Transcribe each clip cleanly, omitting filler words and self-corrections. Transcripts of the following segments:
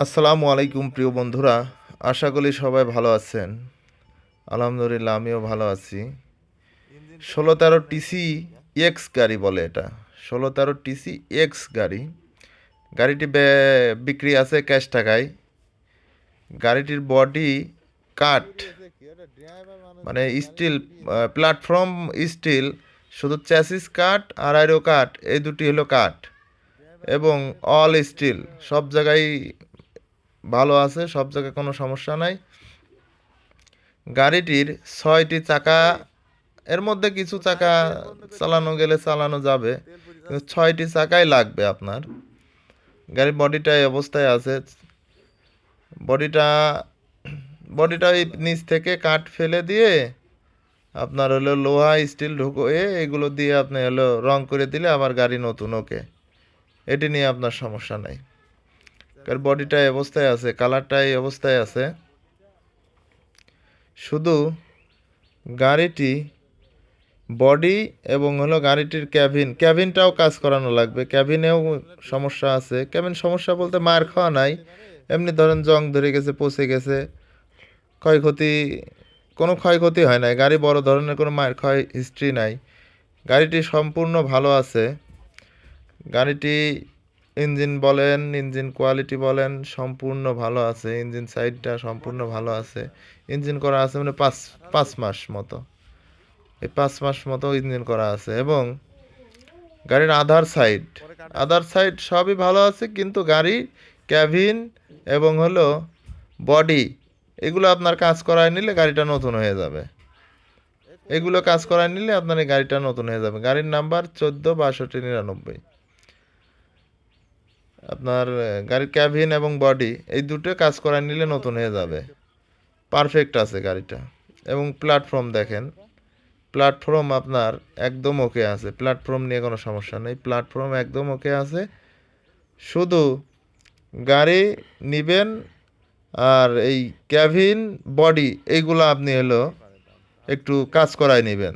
আসসালামু আলাইকুম প্রিয় বন্ধুরা, আশা করি সবাই ভালো আছেন। আলহামদুলিল্লাহ আমিও ভালো আছি। 1613 টিসি এক্স গাড়ি বলে এটা। 1613 টিসি এক্স গাড়ি। গাড়িটি বিক্রি আছে ক্যাশ টাকায়। গাড়িটির বডি কাঠ, মানে স্টিল, প্ল্যাটফর্ম স্টিল, শুধু চ্যাসিস কাঠ আর আইরো কাঠ, এই দুটি হলো কাঠ এবং অল স্টিল। সব জায়গায় ভালো আছে, সব জায়গায় কোনো সমস্যা নাই। গাড়িটির 6টি চাকা, এর মধ্যে কিছু চাকা চালানো গেলে চালানো যাবে, কিন্তু 6টি চাকাই লাগবে আপনার। গাড়ির বডিটা এই অবস্থায় আছে। বডিটা বডিটা ওই নিচ থেকে কাঠ ফেলে দিয়ে আপনার হলো লোহা স্টিল ঢুকিয়ে এগুলো দিয়ে আপনি হলো রং করে দিলে আবার গাড়ি নতুন। ওকে, এটি নিয়ে আপনার সমস্যা নাই। কারণ বডিটা এই অবস্থায় আছে, কালারটা এই অবস্থায় আছে। শুধু গাড়িটি বডি এবং হলো গাড়িটির ক্যাবিনটাও কাজ করানো লাগবে। ক্যাবিনেও সমস্যা আছে। ক্যাবিন সমস্যা বলতে মার খাওয়া নাই, এমনি ধরেন জং ধরে গেছে, পচে গেছে, ক্ষয়ক্ষতি, কোনো ক্ষয়ক্ষতি হয় নাই। গাড়ি বড় ধরনের কোনো মার ক্ষয় হিস্ট্রি নাই। গাড়িটি সম্পূর্ণ ভালো আছে। গাড়িটি ইঞ্জিন বলেন, ইঞ্জিন কোয়ালিটি বলেন, সম্পূর্ণ ভালো আছে। ইঞ্জিন সাইডটা সম্পূর্ণ ভালো আছে। ইঞ্জিন করা আছে মানে পাঁচ পাঁচ মাস মতো, এই 5 মাস মতো ইঞ্জিন করা আছে। এবং গাড়ির আদার সাইড সবই ভালো আছে, কিন্তু গাড়ি ক্যাবিন এবং হলো বডি, এগুলো আপনার কাজ করায় নিলে গাড়িটা নতুন হয়ে যাবে। এগুলো কাজ করায় নিলে আপনার এই গাড়িটা নতুন হয়ে যাবে। গাড়ির নাম্বার 146299। আপনার গাড়ির ক্যাবিন এবং বডি এই দুটো কাজ করায় নিলে নতুন হয়ে যাবে। পারফেক্ট আছে গাড়িটা। এবং প্ল্যাটফর্ম দেখেন, প্ল্যাটফর্ম আপনার একদম ওকে আছে। প্ল্যাটফর্ম নিয়ে কোনো সমস্যা নেই, প্ল্যাটফর্ম একদম ওকে আছে। শুধু গাড়ি নিবেন আর এই ক্যাবিন বডি এইগুলো আপনি হলো একটু কাজ করায় নেবেন,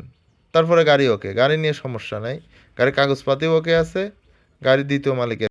তারপরে গাড়ি ওকে। গাড়ি নিয়ে সমস্যা নাই, গাড়ির কাগজপাতিও ওকে আছে। গাড়ি দ্বিতীয় মালিকের।